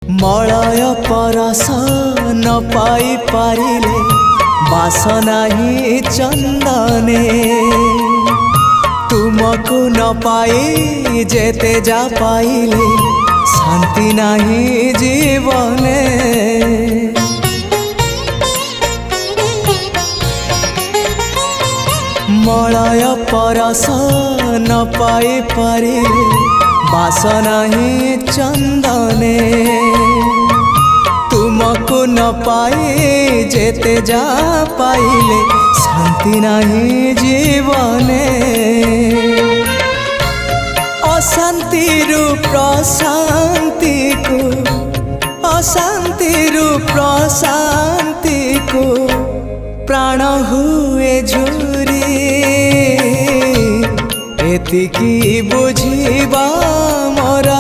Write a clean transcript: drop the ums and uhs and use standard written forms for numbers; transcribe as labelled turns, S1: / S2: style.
S1: Malay परस न पाई पारिले बासना ही चंदने तुमको न पाई जेते जा पाइले शांति नहीं जीवने। मलय परस न पाई पारिले बासना ही चंदने तुमको न पाई जेते जा पाइले शांति नहीं जीवने। अशांति प्रशांति को अशांति प्रशांति को प्राण हुए झुरी एतिकी बुझिबा मोरा